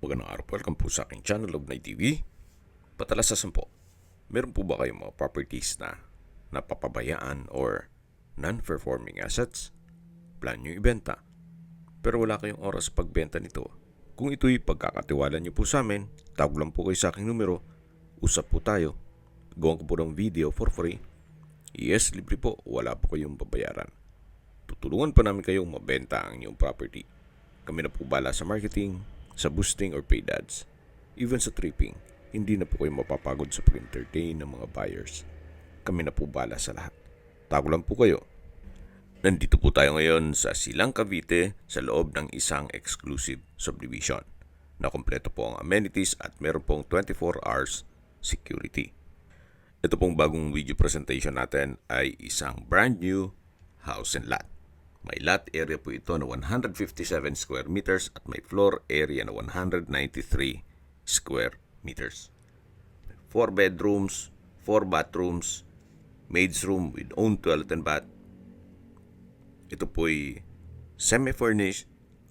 Magandang araw po. Welcome po sa aking channel, Lognay TV. Patalasasan po, meron po ba kayong mga properties na napapabayaan or non-performing assets? Plan nyo ibenta, pero wala kayong oras sa pagbenta nito. Kung ito'y pagkakatiwala nyo po sa amin, tawag lang po kayo sa aking numero, usap po tayo, gawan ko po ng video for free. Yes, libre po, wala po kayong babayaran. Tutulungan pa namin kayong mabenta ang inyong property. Kami na po bala sa marketing, sa boosting or paid ads, even sa tripping. Hindi na po kayo mapapagod sa pag-entertain ng mga buyers. Kami na po bala sa lahat. Tago lang po kayo. Nandito po tayo ngayon sa Silang Cavite sa loob ng isang exclusive subdivision na kompleto po ang amenities at meron pong 24 hours security. Ito pong bagong video presentation natin ay isang brand new house and lot. May lot area po ito na 157 square meters at may floor area na 193 square meters. 4 bedrooms, 4 bathrooms, maid's room with own toilet and bath. Ito po'y semi-furnished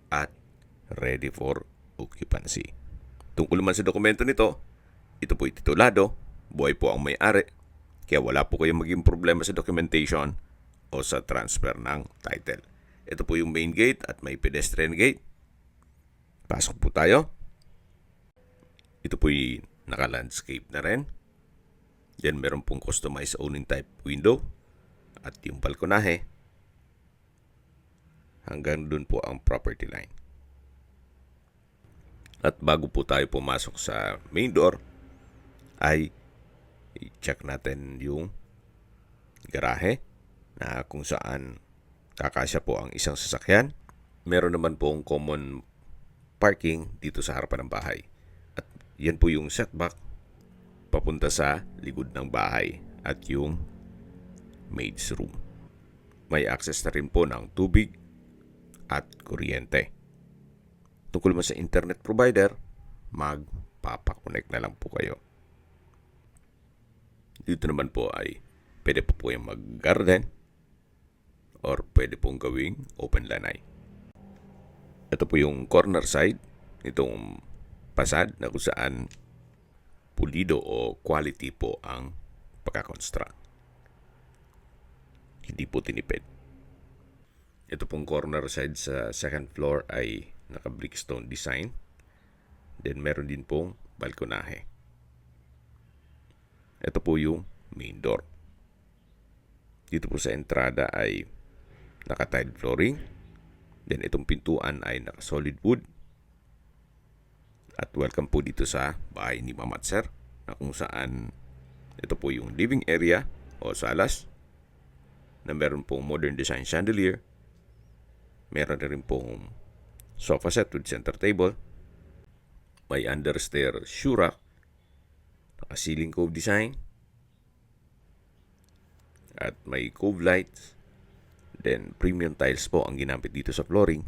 at ready for occupancy. Tungkol naman sa dokumento nito, ito po'y titulado, buhay po ang may-ari, kaya wala po kayong maging problema sa documentation o sa transfer ng title. Ito po yung main gate at may pedestrian gate. Pasok po tayo. Ito po yung naka-landscape na rin. Yan meron pong customized owning type window at yung balkonahe. Hanggang dun po ang property line. At bago po tayo pumasok sa main door, ay i-check natin yung garahe na kung saan kakasya po ang isang sasakyan. Meron naman pong common parking dito sa harapan ng bahay. At yan po yung setback papunta sa likod ng bahay at yung maid's room. May access na rin po ng tubig at kuryente. Tungkol naman sa internet provider, magpapakonect na lang po kayo. Dito naman po ay pwede po yung mag-garden or pwede pong gawing open lanai. Ito po yung corner side nitong pasad na kung saan pulido o quality po ang pagkakonstruct. Hindi po tinipid. Ito pong corner side sa second floor ay naka-brickstone design. Then meron din pong balkonahe. Ito po yung main door. Dito po sa entrada ay naka-tiled flooring. Then itong pintuan ay naka-solid wood. At welcome po dito sa bahay ni Mama at Sir, na kung saan ito po yung living area o salas na meron pong modern design chandelier. Meron na rin pong sofa set with center table. May understair shoe rack. Naka-ceiling cove design. At may cove lights. Then premium tiles po ang ginamit dito sa flooring.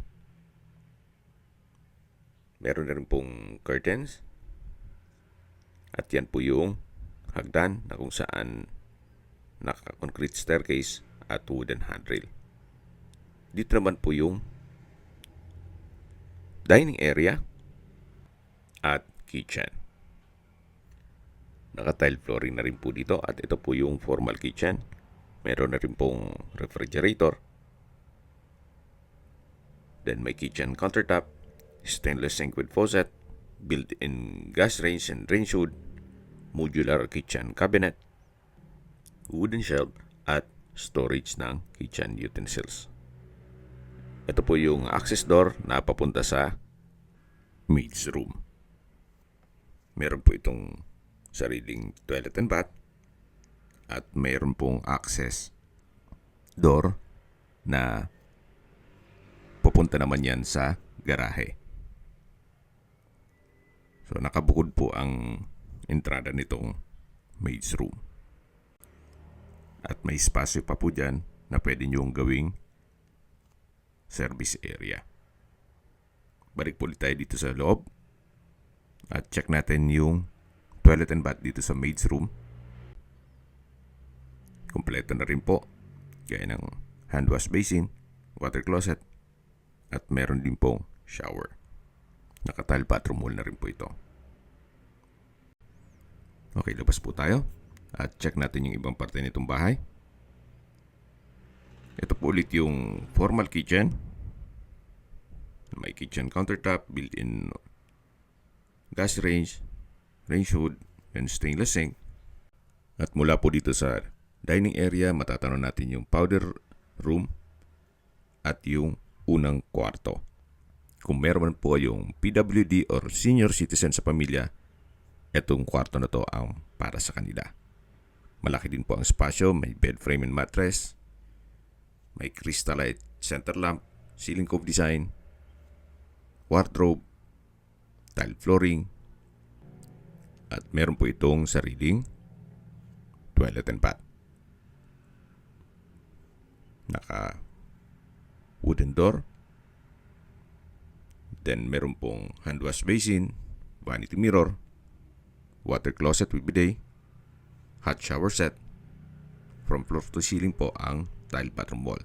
Meron na rin pong curtains. At yan po yung hagdan na kung saan naka-concrete staircase at wooden handrail. Dito naman po yung dining area at kitchen. Naka-tile flooring na rin po dito at ito po yung formal kitchen. Meron na rin pong refrigerator. Then may kitchen countertop, stainless sink with faucet, built-in gas range and range hood, modular kitchen cabinet, wooden shelf, at storage ng kitchen utensils. Ito po yung access door na papunta sa maid's room. Meron po itong sariling toilet and bath at meron pong access door na papunta naman yan sa garahe. So nakabukod po ang entrada nitong maid's room. At may spasyo pa po dyan na pwede nyong gawing service area. Balik po tayo dito sa loob at check natin yung toilet and bath dito sa maid's room. Kompleto na rin po, gaya ng hand wash basin, water closet, at meron din pong shower. Naka-tile bathroom wall na rin po ito. Okay, labas po tayo at check natin yung ibang parte nitong bahay. Ito po ulit yung formal kitchen. May kitchen countertop, built-in gas range, range hood, and stainless sink. At mula po dito sa dining area, matatanaw natin yung powder room at yung unang kwarto. Kung meron po yung PWD or senior citizen sa pamilya, itong kwarto na to ang para sa kanila. Malaki din po ang espasyo, may bed frame and mattress, may crystalite center lamp, ceiling cove design, wardrobe, tile flooring, at meron po itong sariling toilet and bath. Naka wooden door. Then meron pong hand wash basin, vanity mirror, water closet with bidet, hot shower set. From floor to ceiling po ang tile bathroom wall.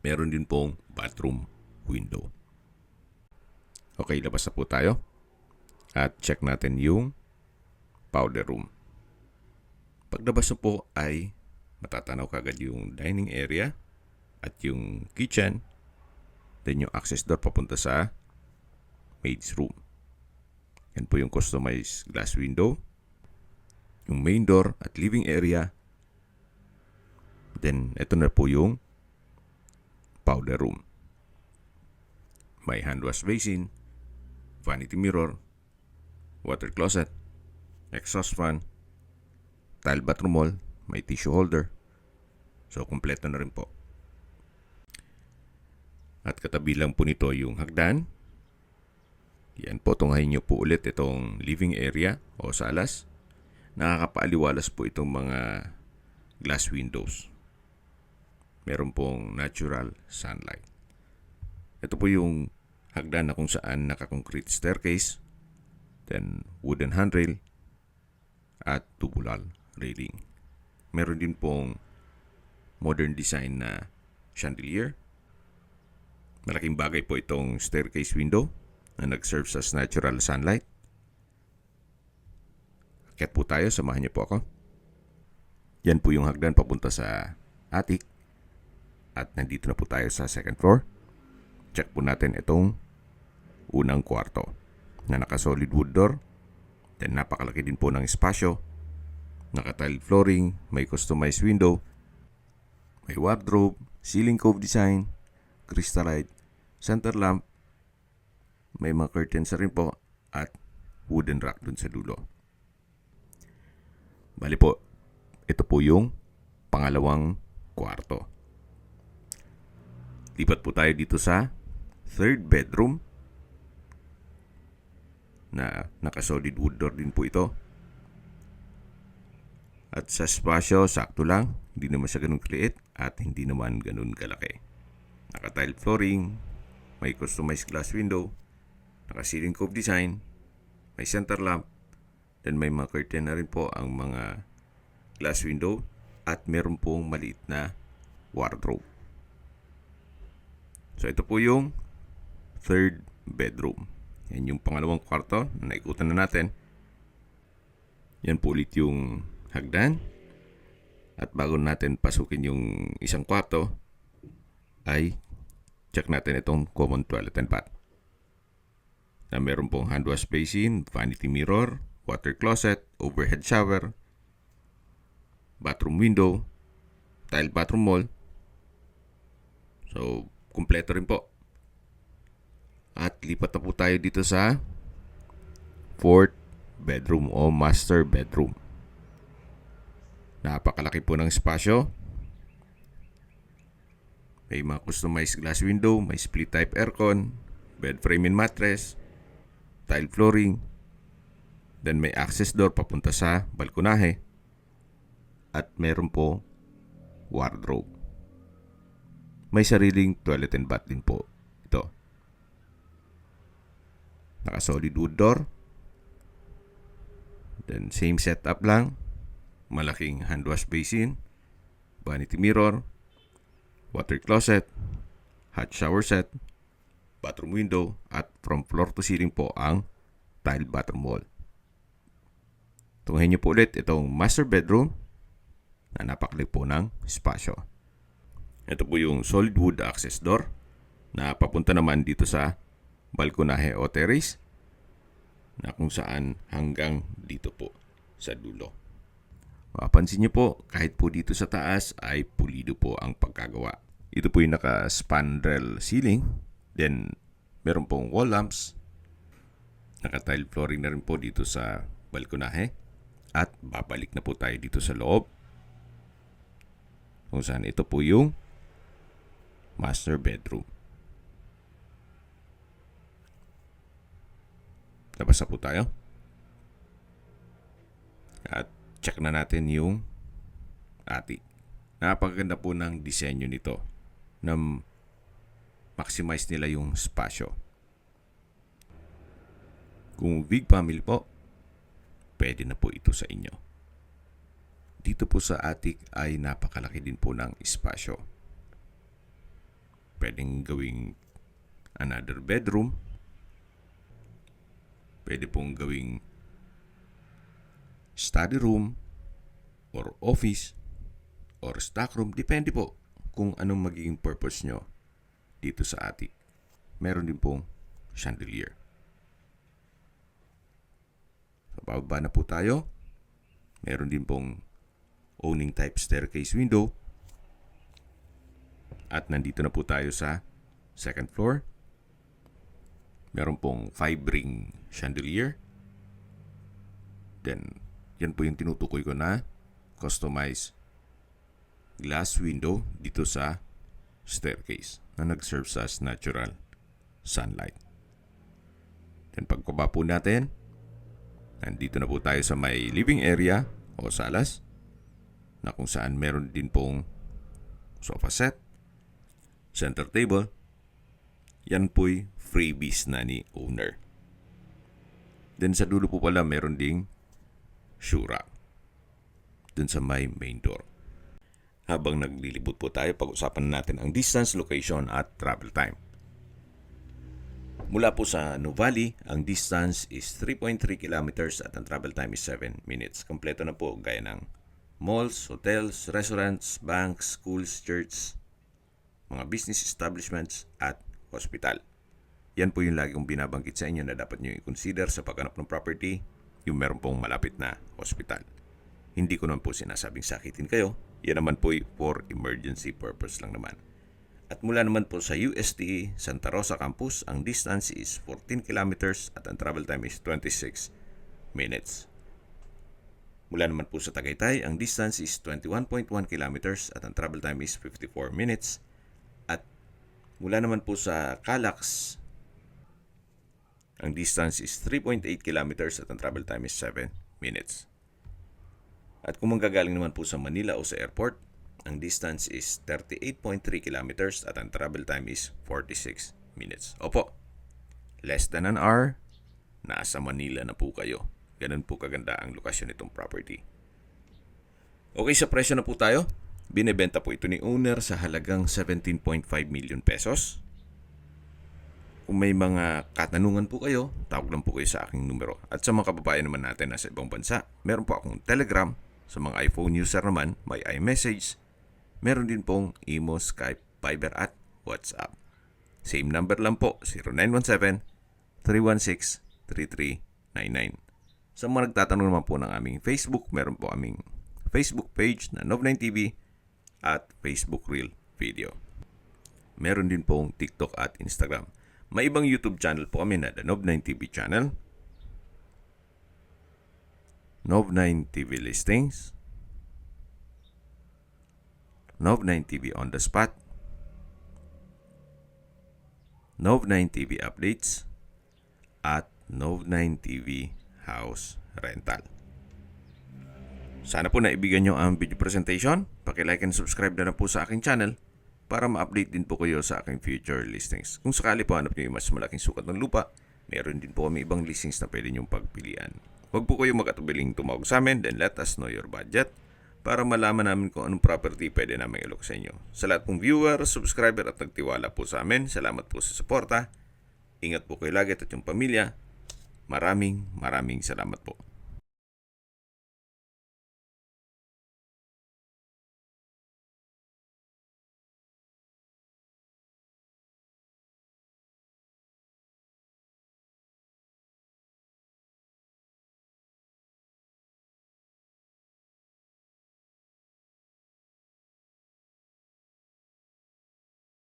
Meron din pong bathroom window. Okay, labas na po tayo. At check natin yung powder room. Paglabas na po ay matatanaw kagad yung dining area at yung kitchen. Then yung access door papunta sa maid's room. Yan po yung customized glass window. Yung main door at living area. Then ito na po yung powder room. May hand wash basin, vanity mirror, water closet, exhaust fan, tile bathroom wall, may tissue holder. So kumpleto na rin po. At katabi lang po nito yung hagdan. Yan po, tunghayin nyo po ulit itong living area o salas. Nakakapaaliwalas po itong mga glass windows. Meron pong natural sunlight. Ito po yung hagdan na kung saan naka-concrete staircase, then wooden handrail, at tubular railing. Meron din pong modern design na chandelier. Malaking bagay po itong staircase window na nag-serve as natural sunlight. Akyat po tayo, samahan niyo po ako. Yan po yung hagdan papunta sa attic. At nandito na po tayo sa second floor. Check po natin itong unang kwarto na naka-solid wood door. Then napakalaki din po ng espasyo. Naka-tile flooring, may customized window, may wardrobe, ceiling cove design, crystalite center lamp, may mga curtains rin po at wooden rack dun sa dulo. Bali po, ito po yung pangalawang kwarto. Lipat po tayo dito sa third bedroom na naka-solid wood door din po ito. At sa espasyo, sakto lang. Hindi naman siya ganun kaliit at hindi naman ganun kalaki. Naka-tile flooring, may customized glass window, naka-ceiling cove design, may center lamp, then may mga curtain na rin po ang mga glass window at meron pong maliit na wardrobe. So ito po yung third bedroom. Yan yung pangalawang kwarto na naikutan na natin. Yan po ulit yung hagdan. At bago natin pasukin yung isang kwarto, ay check natin itong common toilet and bath. Na meron pong hand wash basin, vanity mirror, water closet, overhead shower, bathroom window, tile bathroom wall. So, kumpleto rin po. At lipat na po tayo dito sa fourth bedroom o master bedroom. Napakalaki po ng espasyo. May mga customized glass window, may split type aircon, bed frame and mattress, tile flooring, then may access door papunta sa balkonahe, at meron po wardrobe. May sariling toilet and bath din po ito. Naka-solid wood door. Then same setup lang. Malaking hand wash basin, vanity mirror, water closet, hot shower set, bathroom window at from floor to ceiling po ang tile bathroom wall. Tunghayin niyo po ulit itong master bedroom na napakaliit po ng espasyo. Ito po yung solid wood access door na papunta naman dito sa balkonahe o terrace na kung saan hanggang dito po sa dulo. Mapapansin niyo po, kahit po dito sa taas ay pulido po ang pagkagawa. Ito po yung naka-spandrel ceiling. Then, meron pong wall lamps. Naka-tile flooring na rin po dito sa balkonahe. At babalik na po tayo dito sa loob. Kung saan ito po yung master bedroom. Labas na po tayo. At check na natin yung attic. Napakaganda po ng disenyo nito na maximize nila yung spasyo. Kung big family po, pwede na po ito sa inyo. Dito po sa attic ay napakalaki din po ng espasyo. Pwedeng gawing another bedroom. Pwede pong gawing study room or office or stock room. Depende po kung anong magiging purpose nyo dito sa attic. Meron din pong chandelier. So, bababa na po tayo. Meron din pong owning type staircase window. At nandito na po tayo sa second floor. Meron pong 5-ring chandelier. Then, yan po yung tinutukoy ko na customized glass window dito sa staircase na nag-serve as natural sunlight. Then pagkaba po natin, nandito na po tayo sa may living area o salas na kung saan meron din pong sofa set, center table. Yan po'y freebies na ni owner. Then sa dulo po pala meron ding shoe rack dun sa may main door. Habang naglilibot po tayo, pag-usapan natin ang distance, location at travel time. Mula po sa Nuvali, ang distance is 3.3 kilometers at ang travel time is 7 minutes. Kompleto na po gaya ng malls, hotels, restaurants, banks, schools, church, mga business establishments at hospital. Yan po yung lagi kong binabanggit sa inyo na dapat nyo i-consider sa paghanap ng property, yung meron pong malapit na hospital. Hindi ko naman po sinasabing sakitin kayo. Yan naman po for emergency purpose lang naman. At mula naman po sa UST Santa Rosa Campus, ang distance is 14 kilometers at ang travel time is 26 minutes. Mula naman po sa Tagaytay, ang distance is 21.1 kilometers at ang travel time is 54 minutes. At mula naman po sa Calax, ang distance is 3.8 kilometers at ang travel time is 7 minutes. At kung manggagaling naman po sa Manila o sa airport, ang distance is 38.3 kilometers at ang travel time is 46 minutes. Opo, less than an hour, nasa Manila na po kayo. Ganun po kaganda ang lokasyon nitong property. Okay, sa presyo na po tayo. Binebenta po ito ni owner sa halagang 17.5 million pesos. Kung may mga katanungan po kayo, tawag lang po kayo sa aking numero. At sa mga kababayan naman natin na sa ibang bansa, meron po akong Telegram. Sa mga iPhone user naman, may iMessage. Meron din pong Imo, Skype, Viber at WhatsApp. Same number lang po, 0917-316-3399. Sa mga nagtatanong naman po ng aming Facebook, meron po aming Facebook page na Nov9TV at Facebook Reel Video. Meron din pong TikTok at Instagram. May ibang YouTube channel po kami na The Nov9TV channel, Nov9TV Listings, Nov9TV On The Spot, Nov9TV Updates, at Nov9TV House Rental. Sana po naibigan nyo ang video presentation. Paki-like and subscribe na po sa aking channel para ma-update din po kayo sa aking future listings. Kung sakali po hanap nyo yung mas malaking sukat ng lupa, meron din po kami ibang listings na pwede nyong pagpilian. Huwag po kayo mag-atubiling tumawag sa amin, then let us know your budget para malaman namin kung anong property pwede namin ilok sa inyo. Sa lahat pong viewer, subscriber at nagtiwala po sa amin, salamat po sa suporta. Ingat po kayo lagi at yung pamilya. Maraming salamat po.